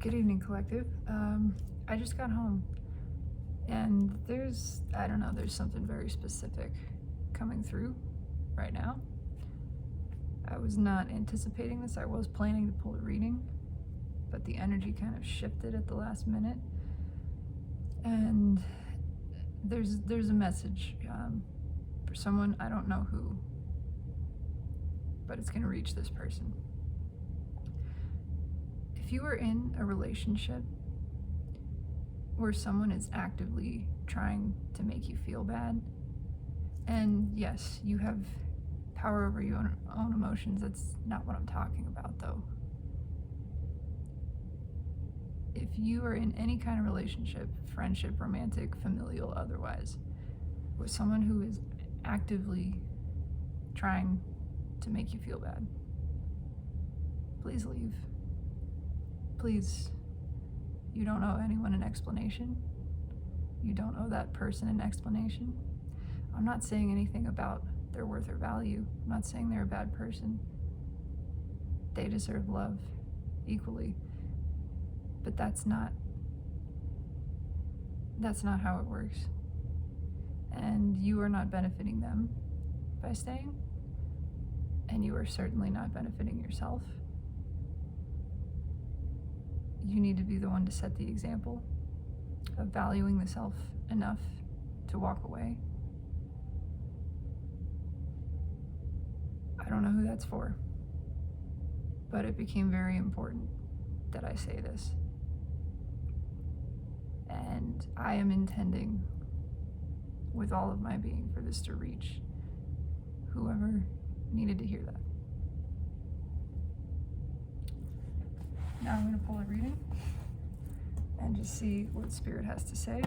Good evening, collective. I just got home, and there's something very specific coming through right now. I was not anticipating this. I was planning to pull a reading, but the energy kind of shifted at the last minute, and there's a message for someone. I don't know who, but it's going to reach this person. If you are in a relationship where someone is actively trying to make you feel bad, and yes, you have power over your own emotions, that's not what I'm talking about though. If you are in any kind of relationship, friendship, romantic, familial, otherwise, with someone who is actively trying to make you feel bad, please leave. Please, you don't owe anyone an explanation. You don't owe that person an explanation. I'm not saying anything about their worth or value. I'm not saying they're a bad person. They deserve love equally. But that's not how it works. And you are not benefiting them by staying. And you are certainly not benefiting yourself. You need to be the one to set the example of valuing the self enough to walk away. I don't know who that's for, but it became very important that I say this. And I am intending with all of my being for this to reach whoever needed to hear that. Now I'm going to pull a reading and just see what Spirit has to say.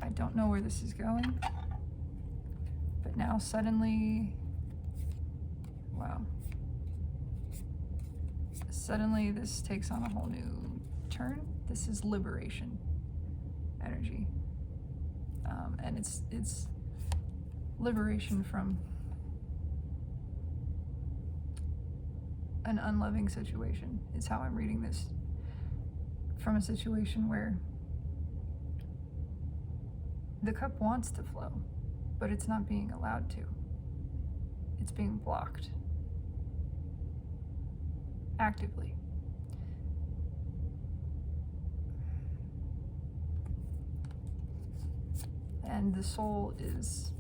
I don't know where this is going, but now suddenly, wow. Suddenly this takes on a whole new turn. This is liberation energy. And it's liberation from an unloving situation is how I'm reading this. From a situation where the cup wants to flow, but it's not being allowed to. It's being blocked actively. And the soul is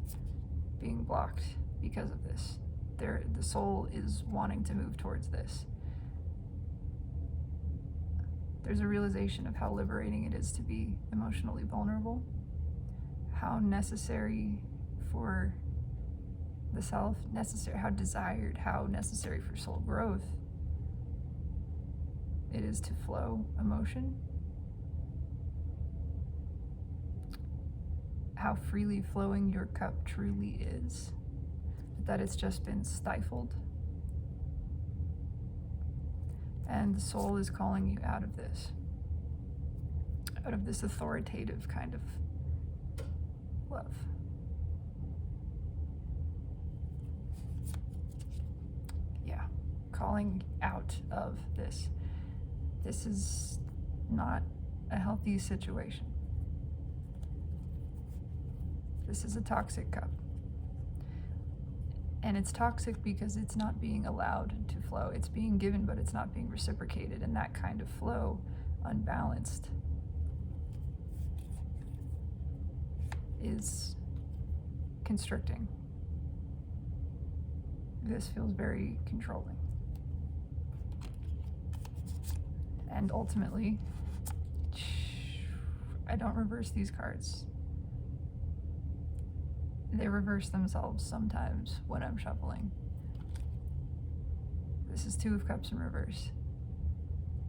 being blocked because of this. The soul is wanting to move towards this. There's a realization of how liberating it is to be emotionally vulnerable, how necessary for the self, how desired, how necessary for soul growth it is to flow emotion, how freely flowing your cup truly is, that it's just been stifled. And the soul is calling you out of this authoritative kind of love. Yeah, calling out of this. This is not a healthy situation. This is a toxic cup. And it's toxic because it's not being allowed to flow. It's being given, but it's not being reciprocated. And that kind of flow, unbalanced, is constricting. This feels very controlling. And ultimately, I don't reverse these cards. They reverse themselves sometimes when I'm shuffling. This is Two of Cups in reverse.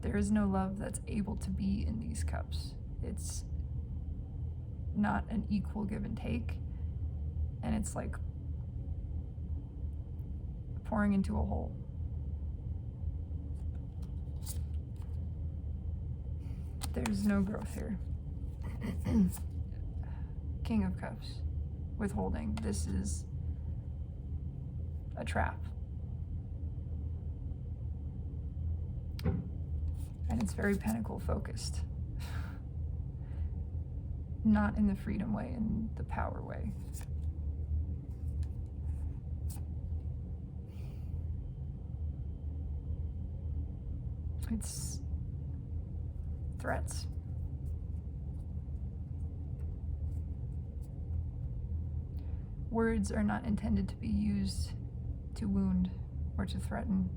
There is no love that's able to be in these cups. It's not an equal give and take, and it's like pouring into a hole. There's no growth here. King of Cups. Withholding. This is a trap. And It's very pentacle focused. Not in the freedom way, in the power way. It's threats. Words are not intended to be used to wound or to threaten.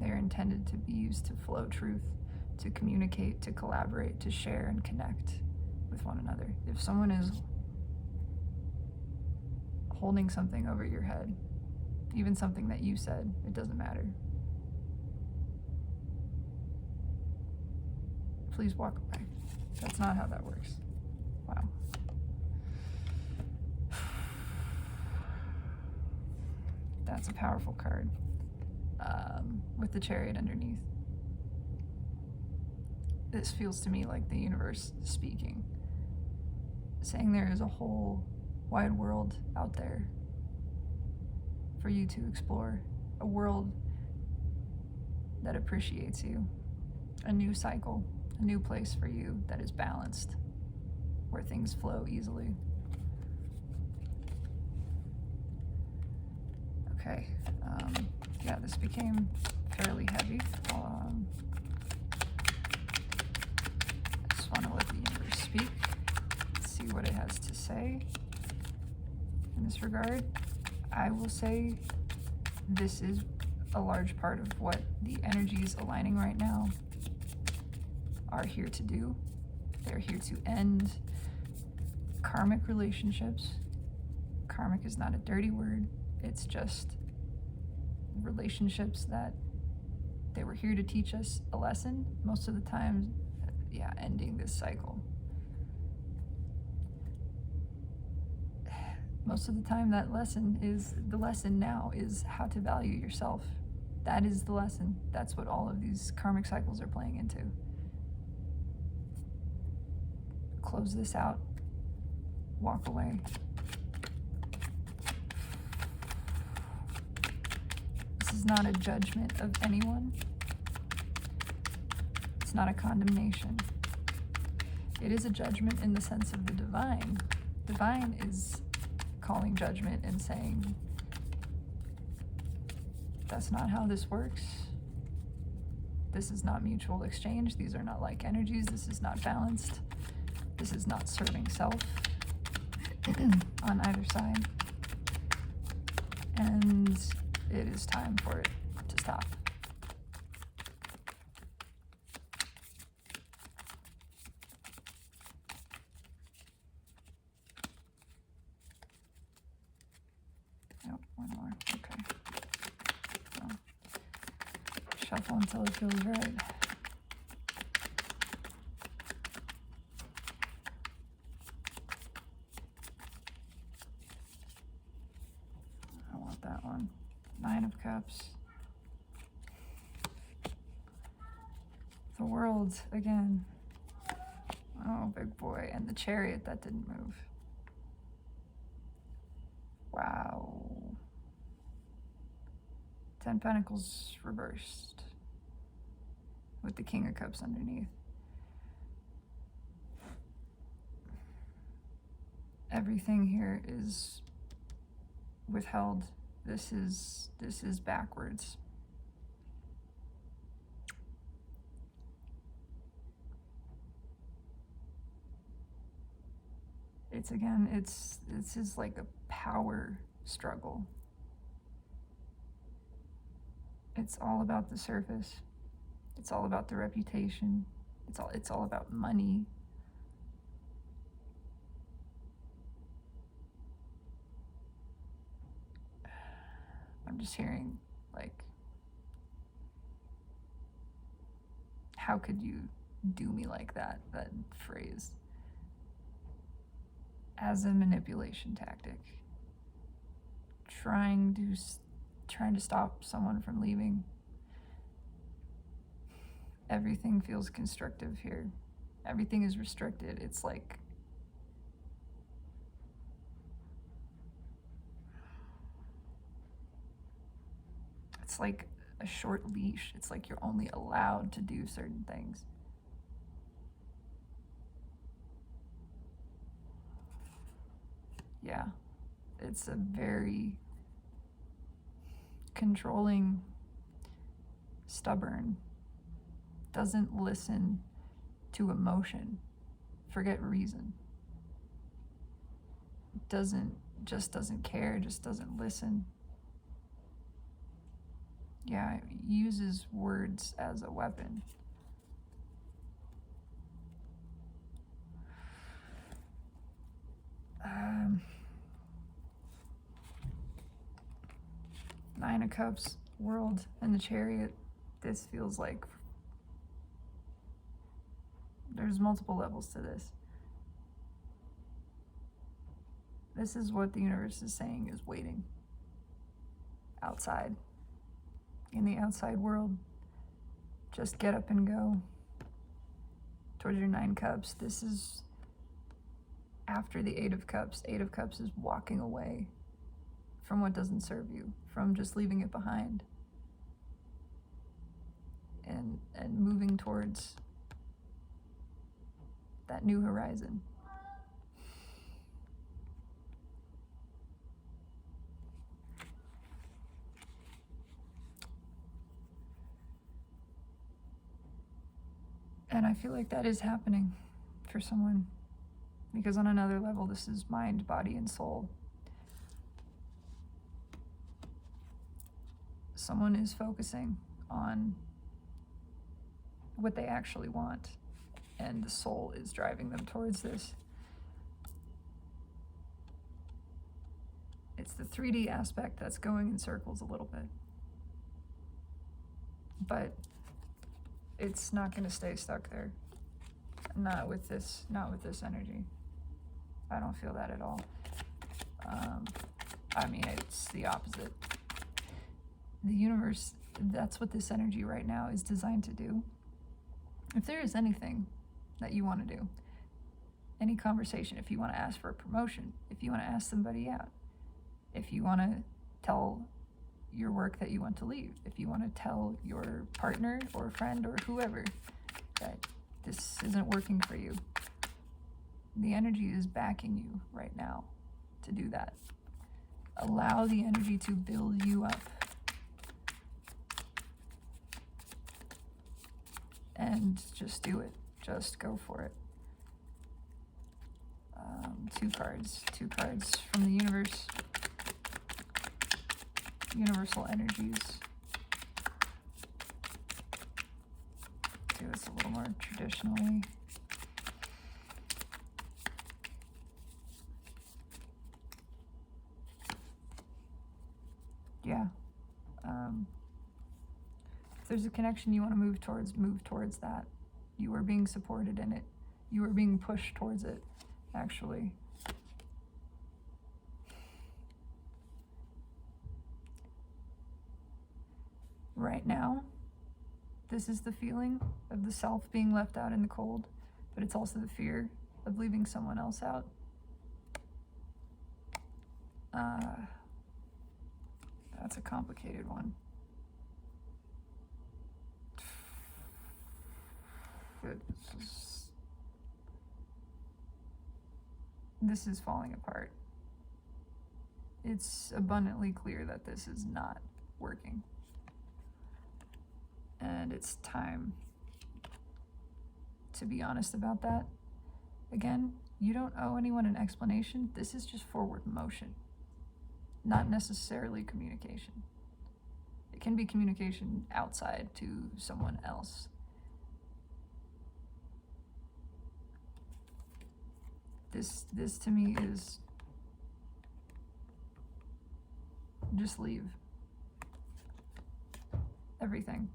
They are intended to be used to flow truth, to communicate, to collaborate, to share and connect with one another. If someone is holding something over your head, even something that you said, it doesn't matter. Please walk away. That's not how that works. Wow. That's a powerful card, with the Chariot underneath. This feels to me like the universe speaking, saying there is a whole wide world out there for you to explore, a world that appreciates you, a new cycle, a new place for you that is balanced, where things flow easily. Okay, yeah, this became fairly heavy. I just want to let the universe speak, see what it has to say in this regard. I will say this is a large part of what the energies aligning right now are here to do. They're here to end karmic relationships. Karmic is not a dirty word. It's just relationships that they were here to teach us a lesson. Most of the time, yeah, ending this cycle. Most of the time that lesson is, the lesson now is how to value yourself. That is the lesson. That's what all of these karmic cycles are playing into. Close this out. Walk away. This is not a judgment of anyone. It's not a condemnation. It is a judgment in the sense of the divine. Divine is calling judgment and saying, that's not how this works. This is not mutual exchange. These are not like energies. This is not balanced. This is not serving self on either side. And it is time for it to stop. Oh, one more. Okay. So, shuffle until it feels right. I want that one. 9 of Cups. The World again. Oh, big boy. And the Chariot that didn't move. Wow. 10 Pentacles reversed with the King of Cups underneath. Everything here is withheld. This is backwards. This is like a power struggle. It's all about the surface. It's all about the reputation. It's all about money. I'm just hearing, like, how could you do me like that? That phrase. As a manipulation tactic. Trying to stop someone from leaving. Everything feels constrictive here. Everything is restricted. It's like a short leash. It's like you're only allowed to do certain things. Yeah, it's a very controlling, stubborn, doesn't listen to emotion, forget reason. Doesn't care, just doesn't listen. Yeah, uses words as a weapon. Nine of Cups, World, and the Chariot. This feels like there's multiple levels to this. This is what the universe is saying is waiting outside. In the outside world, just get up and go towards your 9 cups. This is after the 8 of Cups. 8 of Cups is walking away from what doesn't serve you, from just leaving it behind and moving towards that new horizon. And I feel like that is happening for someone, because on another level, this is mind, body, and soul. Someone is focusing on what they actually want, and the soul is driving them towards this. It's the 3D aspect that's going in circles a little bit. But it's not going to stay stuck there. Not with this energy. I don't feel that at all. I mean, it's the opposite. The universe, that's what this energy right now is designed to do. If there is anything that you want to do, any conversation, if you want to ask for a promotion, if you want to ask somebody out, if you want to tell your work that you want to leave, if you want to tell your partner or friend or whoever that this isn't working for you, the energy is backing you right now to do that. Allow the energy to build you up. And just do it. Just go for it. 2 cards from the universe. Universal energies. Do this a little more traditionally. Yeah. If there's a connection you want to move towards that. You are being supported in it. You are being pushed towards it, actually. Right now, this is the feeling of the self being left out in the cold, but it's also the fear of leaving someone else out. That's a complicated one. This is falling apart. It's abundantly clear that this is not working. And it's time to be honest about that. Again, you don't owe anyone an explanation. This is just forward motion, not necessarily communication. It can be communication outside to someone else. This to me is just leave everything.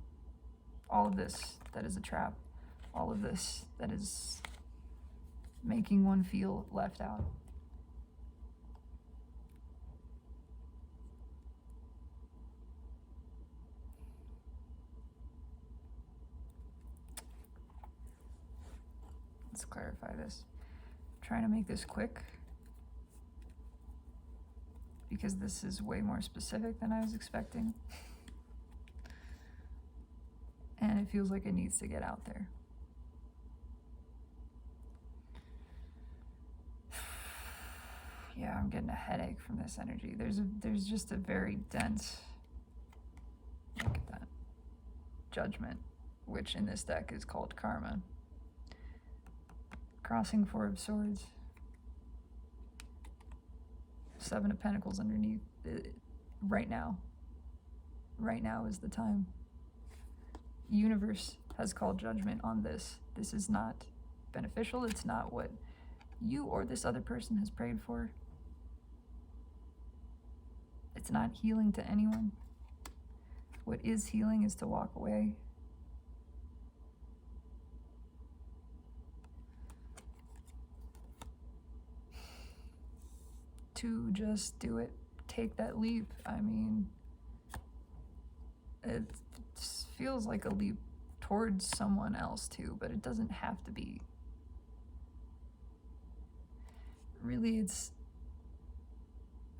All of this that is a trap. All of this that is making one feel left out. Let's clarify this. Trying to make this quick because this is way more specific than I was expecting. it feels like it needs to get out there. Yeah, I'm getting a headache from this energy. There's just a very dense, look at that, judgment, which in this deck is called karma. Crossing 4 of Swords. 7 of Pentacles underneath. Right now is the time. Universe has called judgment on this. This is not beneficial. It's not what you or this other person has prayed for. It's not healing to anyone. What is healing is to walk away. To just do it. Take that leap. I mean, it feels like a leap towards someone else too, but it doesn't have to be. Really, it's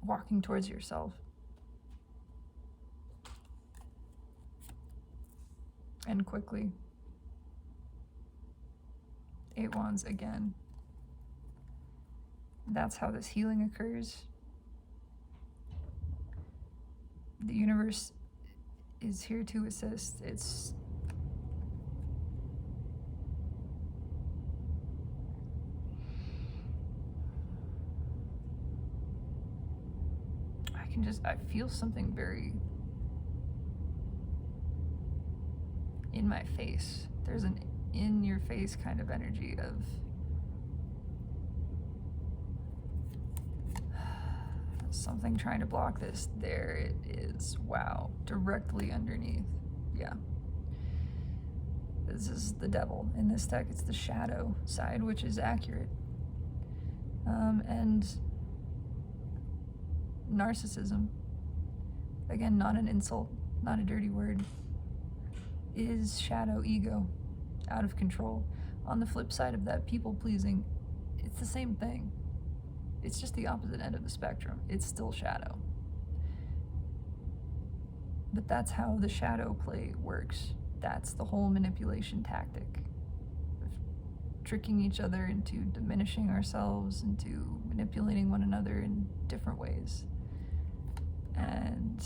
walking towards yourself. And quickly. 8 Wands again. That's how this healing occurs. The universe is here to assist. It's I feel something very in my face. There's an in your face kind of energy of something trying to block this. There it is. Wow. Directly underneath. Yeah. This is the devil. In this deck, it's the shadow side, which is accurate. And narcissism, again, not an insult, not a dirty word, is shadow ego, out of control. On the flip side of that, people pleasing, it's the same thing. It's just the opposite end of the spectrum. It's still shadow. But that's how the shadow play works. That's the whole manipulation tactic. Tricking each other into diminishing ourselves, into manipulating one another in different ways. And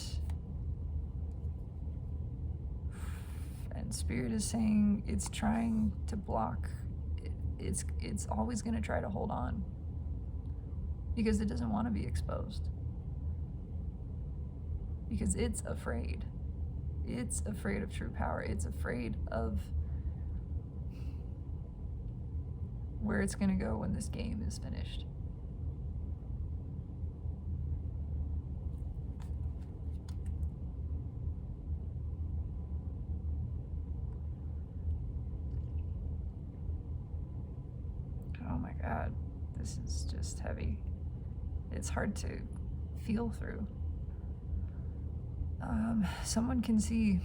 Spirit is saying it's trying to block. It's always going to try to hold on because it doesn't want to be exposed. Because it's afraid. It's afraid of true power. It's afraid of where it's going to go when this game is finished. Oh my God, this is just heavy. It's hard to feel through. Someone can see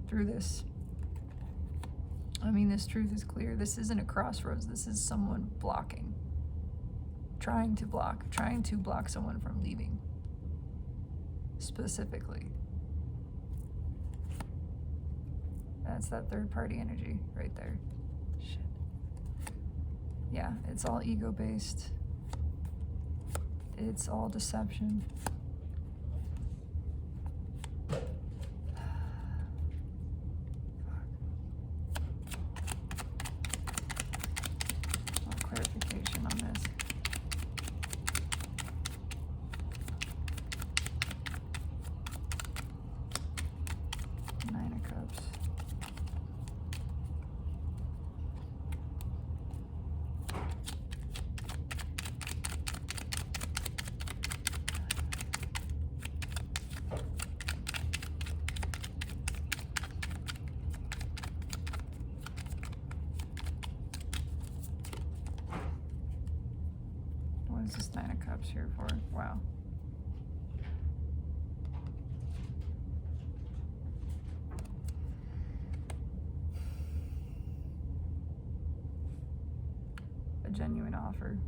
through this. I mean, this truth is clear. This isn't a crossroads. This is someone blocking. Trying to block someone from leaving. Specifically. That's that third party energy right there. Shit. Yeah, it's all ego-based. It's all deception. Clarification on this. Nine of Cups. What is this Nine of Cups here for? Wow. A genuine offer.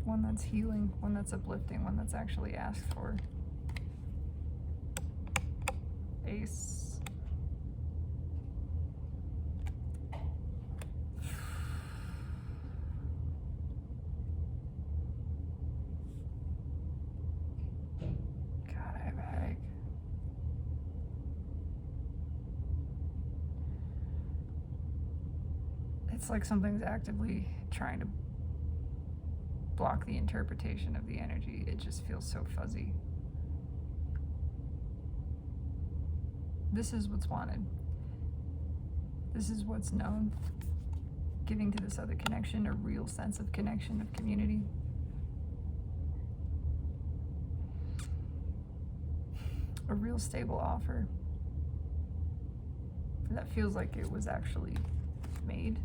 One that's healing, one that's uplifting, one that's actually asked for. Ace. God, I have a headache. It's like something's actively trying to block the interpretation of the energy. It just feels so fuzzy. This is what's wanted. This is what's known. Giving to this other connection a real sense of connection, of community. A real stable offer that feels like it was actually made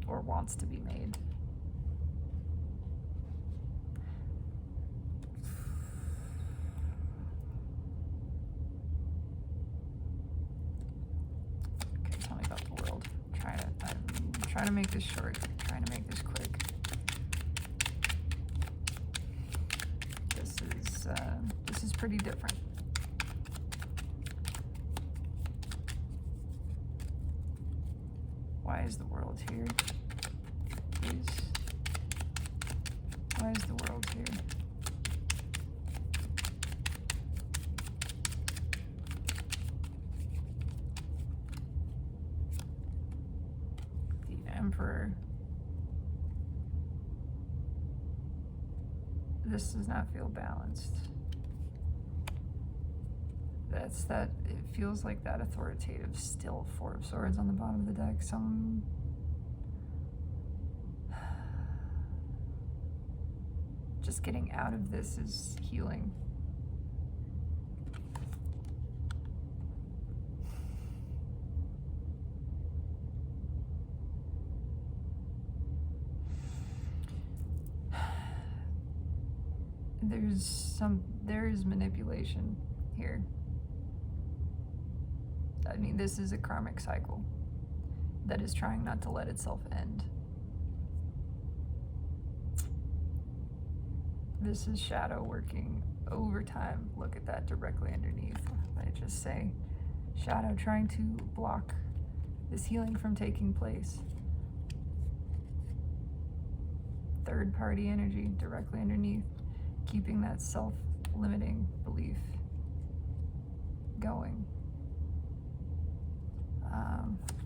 or wants to be made. Okay, tell me about the world. I'm trying to make this short, trying to make this quick. This is pretty different. Why is the world here? Please. Why is the world here? The Emperor. This does not feel balanced. It feels like that authoritative, still Four of Swords on the bottom of the deck. Just getting out of this is healing. There is manipulation here. I mean, this is a karmic cycle that is trying not to let itself end. This is shadow working overtime. Look at that directly underneath. I just say shadow trying to block this healing from taking place. Third party energy directly underneath, keeping that self-limiting belief going.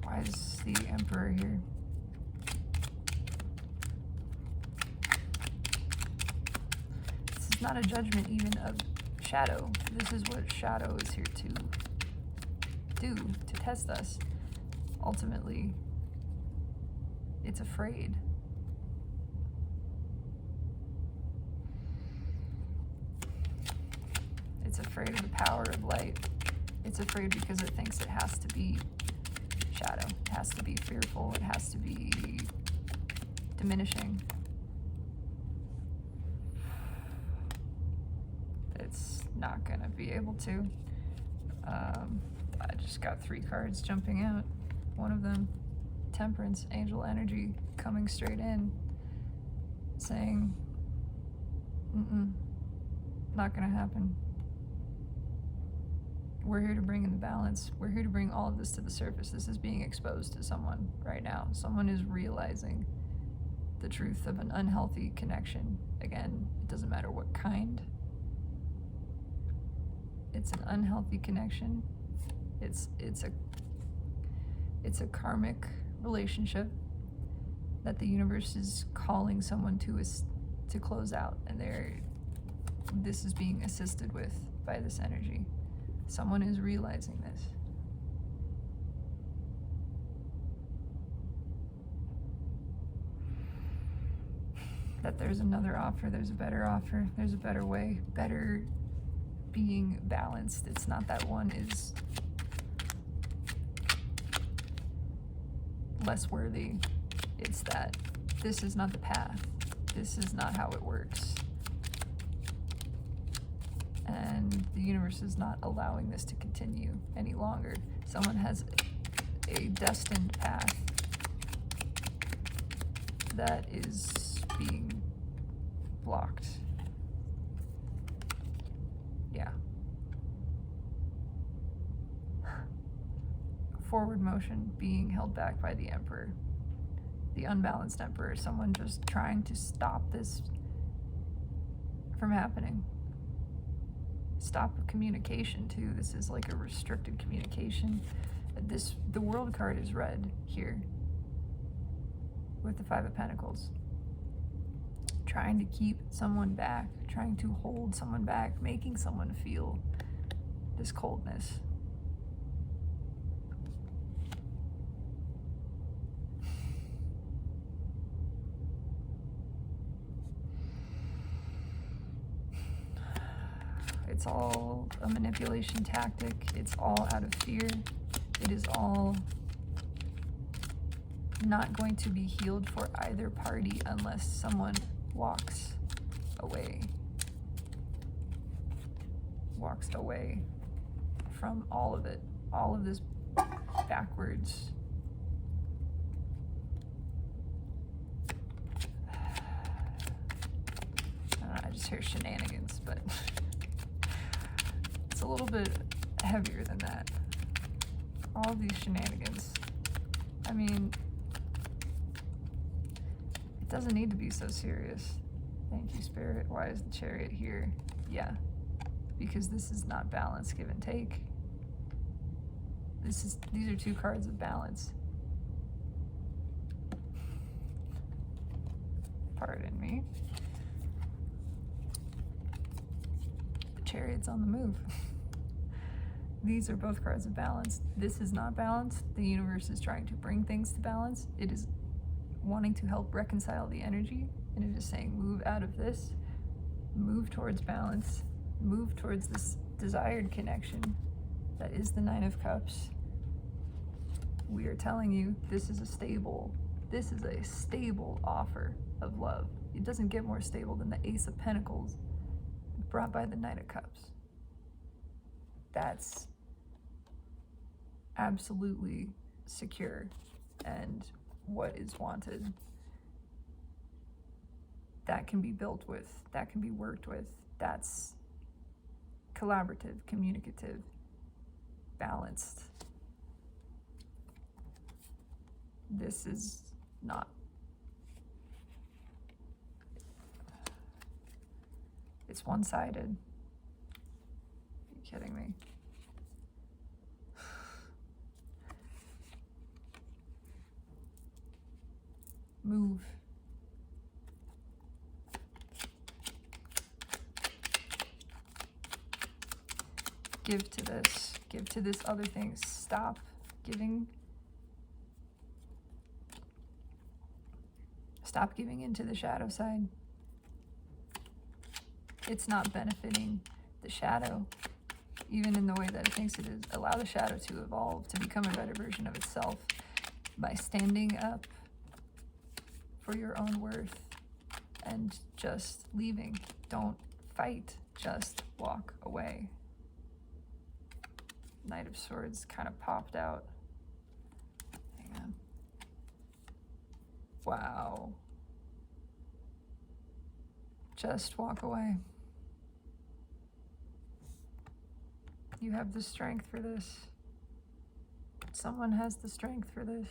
Why is the Emperor here? This is not a judgment even of shadow. This is what shadow is here to do, to test us. Ultimately, it's afraid. It's afraid of the power of light. It's afraid because it thinks it has to be shadow. It has to be fearful. It has to be diminishing. It's not gonna be able to. I just got 3 cards jumping out. One of them, Temperance, angel energy coming straight in, saying, not gonna happen. We're here to bring in the balance. We're here to bring all of this to the surface. This is being exposed to someone right now. Someone is realizing the truth of an unhealthy connection. Again, it doesn't matter what kind. It's an unhealthy connection. It's a karmic relationship that the universe is calling someone to close out, and this is being assisted with by this energy. Someone is realizing this. That there's another offer, there's a better offer, there's a better way, better being balanced. It's not that one is less worthy. It's that this is not the path. This is not how it works. And the universe is not allowing this to continue any longer. Someone has a destined path that is being blocked. Yeah. Yeah. Forward motion being held back by the Emperor. The unbalanced Emperor, someone just trying to stop this from happening. Stop communication too. This is like a restricted communication. The World card is red here with the Five of Pentacles. Trying to keep someone back, trying to hold someone back, making someone feel this coldness. It's all a manipulation tactic. It's all out of fear. It is all not going to be healed for either party unless someone walks away. Walks away from all of it. All of this backwards. I just hear shenanigans, but it's a little bit heavier than that. All these shenanigans. I mean, it doesn't need to be so serious. Thank you, Spirit. Why is the Chariot here? Yeah, because this is not balance, give and take. These are two cards of balance. Pardon me. The Chariot's on the move. These are both cards of balance. This is not balance. The universe is trying to bring things to balance. It is wanting to help reconcile the energy, and it is saying move out of this, move towards balance, move towards this desired connection that is the Nine of Cups. We are telling you this is a stable offer of love. It doesn't get more stable than the Ace of Pentacles brought by the Knight of Cups. That's absolutely secure and what is wanted. That can be built with, that can be worked with. That's collaborative, communicative, balanced. This is not. It's one-sided. Are you kidding me? Move. Give to this. Give to this other thing. Stop giving. Stop giving into the shadow side. It's not benefiting the shadow, even in the way that it thinks it is. Allow the shadow to evolve, to become a better version of itself by standing up for your own worth and just leaving. Don't fight, just walk away. Knight of Swords kind of popped out. Hang on. Wow. Just walk away. You have the strength for this. Someone has the strength for this.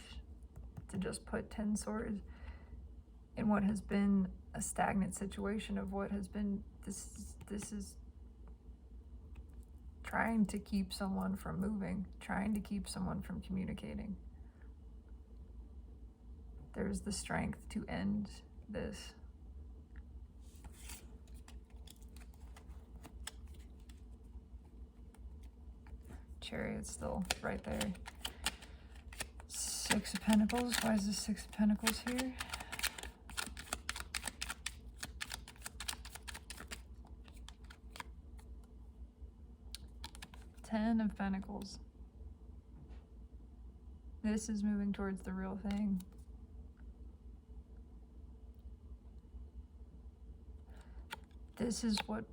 To just put 10 swords in what has been a stagnant situation of what has been, this is trying to keep someone from moving, trying to keep someone from communicating. There's the strength to end this. Chariot's still right there. Six of Pentacles. Why is the Six of Pentacles here? Ten of Pentacles. This is moving towards the real thing. This is what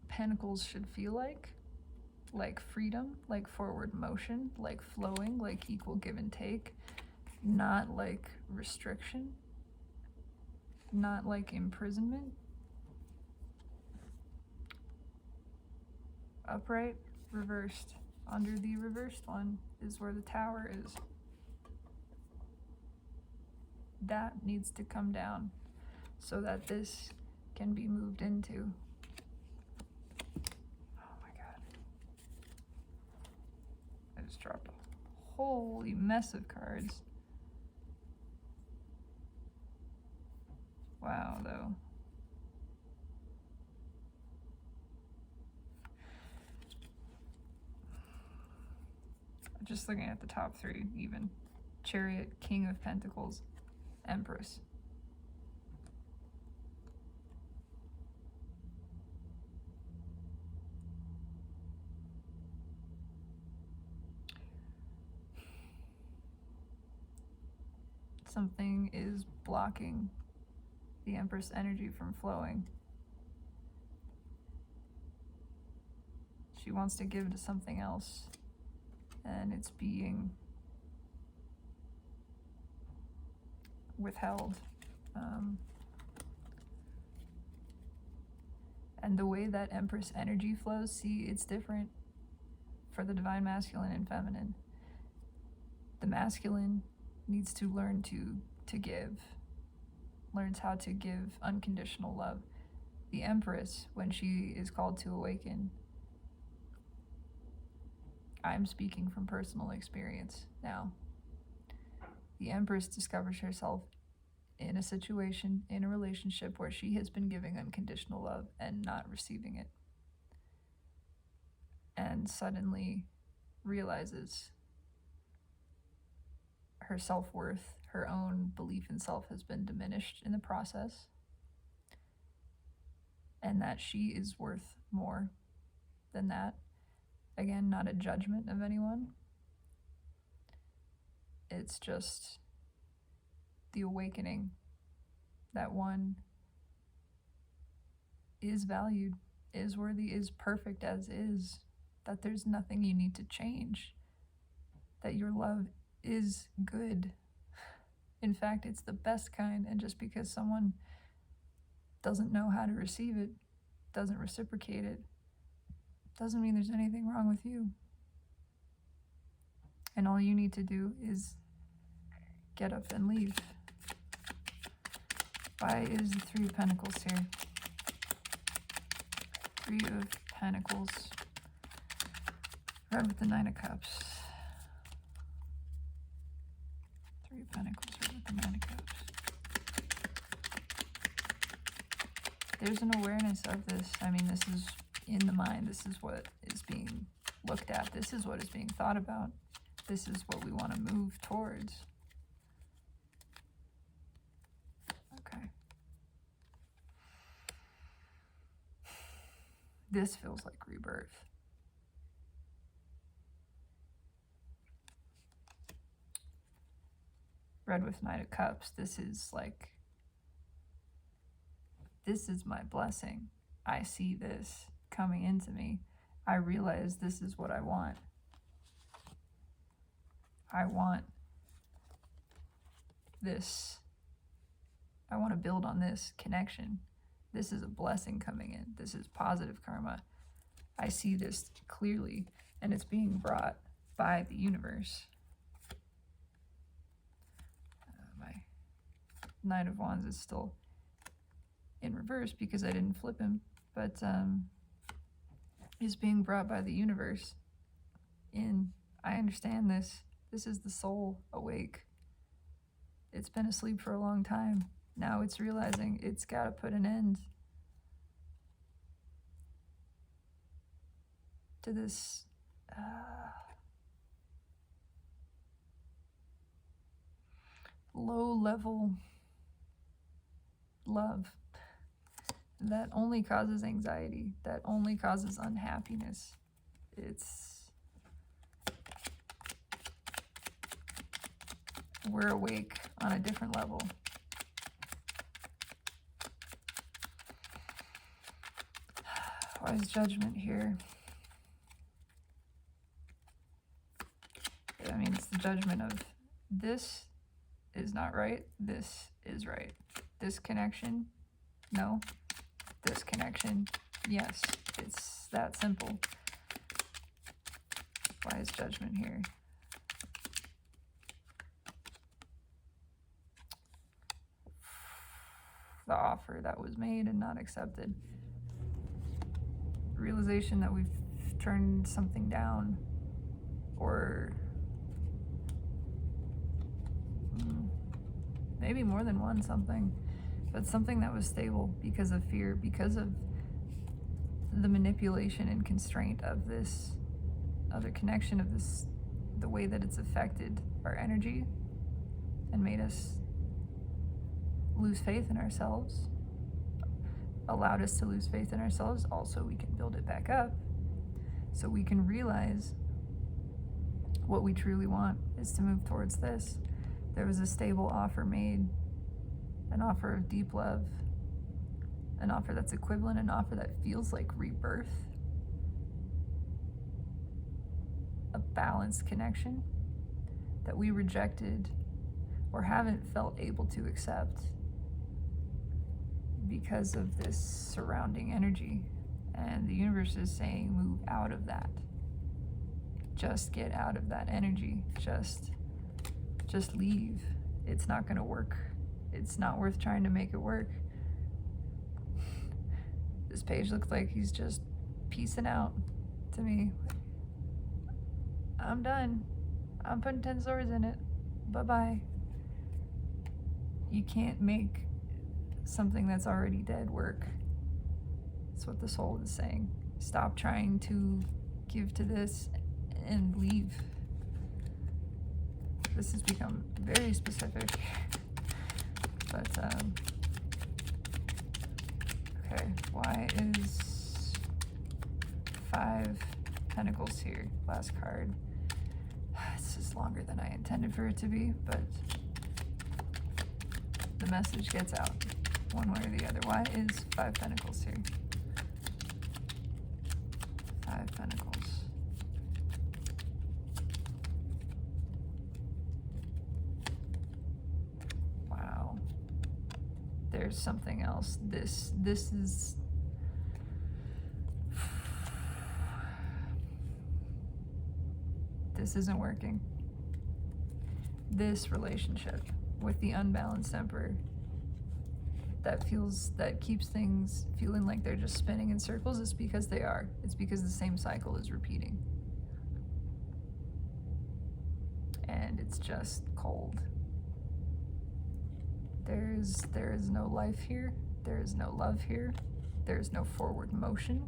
Pentacles should feel like freedom, like forward motion, like flowing, like equal give and take, not like restriction, not like imprisonment. upright, reversed. Under the reversed one is where the tower is. That needs to come down so that this can be moved into. Oh my god. I just dropped a holy mess of cards. Wow, though. Just looking at the top three, even. Chariot, King of Pentacles, Empress. Something is blocking the Empress energy from flowing. She wants to give to something else, and it's being withheld. And the way that Empress energy flows, see, it's different for the divine masculine and feminine. The masculine needs to learn to give, learns how to give unconditional love. The Empress, when she is called to awaken, I'm speaking from personal experience now. The Empress discovers herself in a situation, in a relationship where she has been giving unconditional love and not receiving it. And suddenly realizes her self-worth, her own belief in self has been diminished in the process, and that she is worth more than that. Again, not a judgment of anyone. It's just the awakening that one is valued, is worthy, is perfect as is, that there's nothing you need to change, that your love is good. In fact, it's the best kind, and just because someone doesn't know how to receive it, doesn't reciprocate it, doesn't mean there's anything wrong with you. And all you need to do is get up and leave. Why is the Three of Pentacles here? Three of Pentacles. Red with the Nine of Cups. Three of Pentacles, red with the Nine of Cups. There's an awareness of this. I mean, this is in the mind. This is what is being looked at. This is what is being thought about. This is what we want to move towards. Okay. This feels like rebirth. Red with Knight of Cups. This is like, this is my blessing. I see this coming into me. I realize this is what I want. I want this. I want to build on this connection. This is a blessing coming in. This is positive karma. I see this clearly, and it's being brought by the universe. My Knight of Wands is still in reverse because I didn't flip him, but is being brought by the universe in. I understand this. This is the soul awake. It's been asleep for a long time. Now it's realizing it's got to put an end to this low-level love that only causes anxiety, that only causes unhappiness. We're awake on a different level. Why is Judgment here? I mean, it's the judgment of this is not right, this is right. This connection, no. This connection, yes. It's that simple. Why is judgment here? The offer that was made and not accepted. Realization that we've turned something down, or maybe more than one something, but something that was stable because of fear, because of the manipulation and constraint of this other connection, of this, the way that it's affected our energy and made us lose faith in ourselves, allowed us to lose faith in ourselves. Also, we can build it back up so we can realize what we truly want is to move towards this. There was a stable offer made, an offer of deep love, an offer that's equivalent, an offer that feels like rebirth, a balanced connection that we rejected or haven't felt able to accept because of this surrounding energy. And the universe is saying, move out of that. Just get out of that energy. Just leave. It's not going to work. It's not worth trying to make it work. This page looks like he's just peacing out to me. I'm done. I'm putting 10 swords in it. Bye-bye. You can't make something that's already dead work. That's what the soul is saying. Stop trying to give to this and leave. This has become very specific. But, okay, why is 5 Pentacles here? Last card. This is longer than I intended for it to be, but the message gets out one way or the other. Why is 5 Pentacles here? 5 Pentacles. Wow. There's something else. This is... This isn't working. This relationship with the unbalanced Emperor that keeps things feeling like they're just spinning in circles, it's because they are. It's because the same cycle is repeating. And it's just cold. There is no life here. There is no love here. There is no forward motion.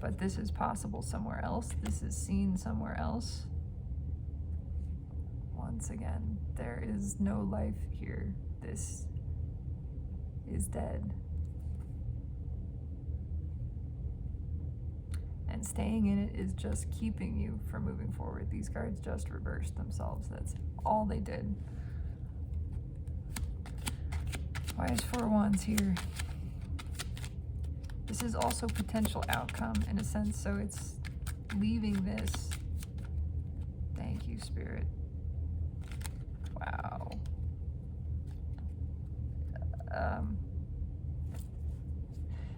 But this is possible somewhere else. This is seen somewhere else. Once again, there is no life here. This is dead. And staying in it is just keeping you from moving forward. These cards just reversed themselves. That's all they did. Why is 4 Wands here? This is also potential outcome in a sense, so it's leaving this. Thank you, Spirit. Wow.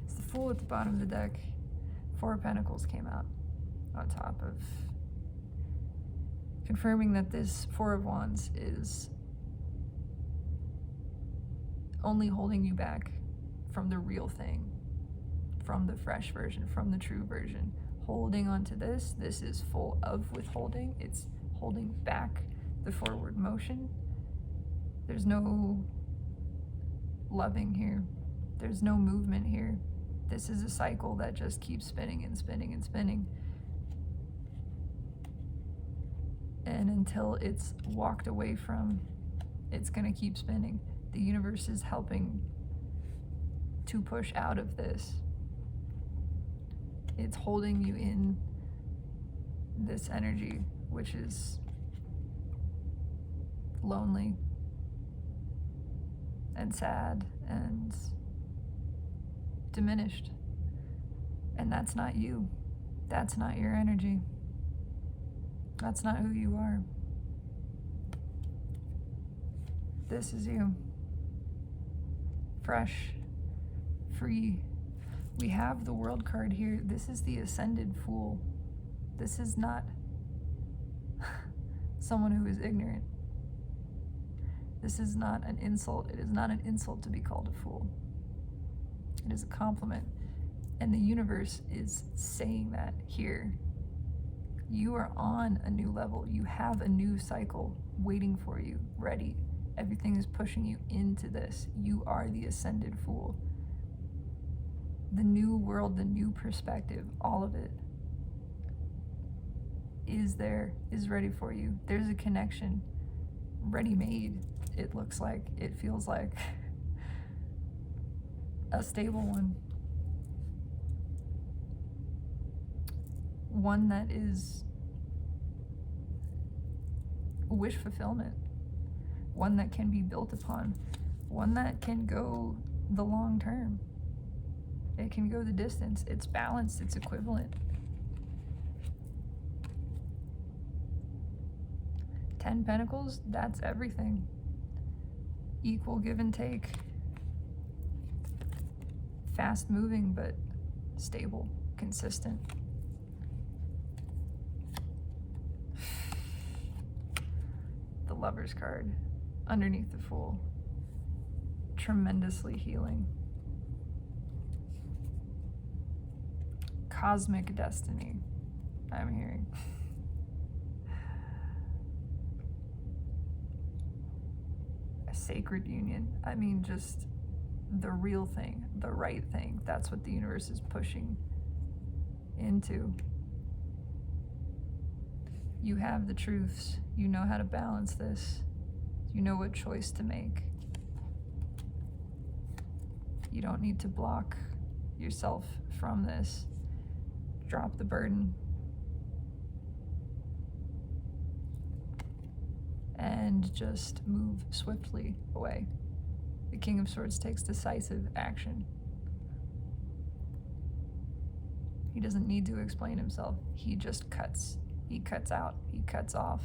It's the Fool at the bottom of the deck. 4 of Pentacles came out on top of, confirming that this 4 of Wands is only holding you back from the real thing, from the fresh version, from the true version. Holding on to this is full of withholding. It's holding back the forward motion. There's no loving here. There's no movement here. This is a cycle that just keeps spinning and spinning and spinning. And until it's walked away from, it's gonna keep spinning. The universe is helping to push out of this. It's holding you in this energy, which is lonely and sad and diminished. And that's not you. That's not your energy. That's not who you are. This is you. Fresh, free, We have the World card here. This is the Ascended Fool. This is not someone who is ignorant. This is not an insult. It is not an insult to be called a fool. It is a compliment. And the universe is saying that here. You are on a new level. You have a new cycle waiting for you, ready. Everything is pushing you into this. You are the Ascended Fool. The new world, the new perspective, all of it is there, is ready for you. There's a connection, ready-made, it looks like, it feels like. A stable one. One that is wish fulfillment. One that can be built upon. One that can go the long term. It can go the distance. It's balanced, it's equivalent. 10 Pentacles, that's everything. Equal give and take. Fast moving, but stable, consistent. The Lover's card underneath the Fool. Tremendously healing. Cosmic destiny, I'm hearing. A sacred union. I mean, just the real thing, the right thing. That's what the universe is pushing into. You have the truths. You know how to balance this. You know what choice to make. You don't need to block yourself from this. Drop the burden. And just move swiftly away. The King of Swords takes decisive action. He doesn't need to explain himself. He just cuts. He cuts out. He cuts off.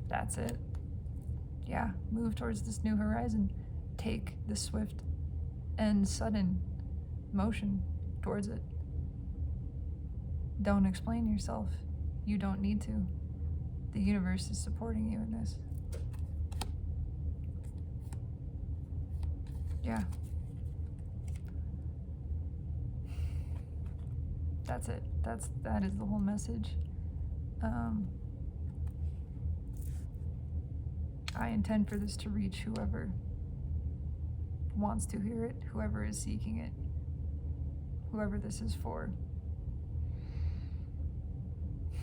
That's it. Yeah, move towards this new horizon. Take the swift and sudden motion towards it. Don't explain yourself. You don't need to. The universe is supporting you in this. Yeah. That's it. That is the whole message. I intend for this to reach whoever wants to hear it, whoever is seeking it, whoever this is for.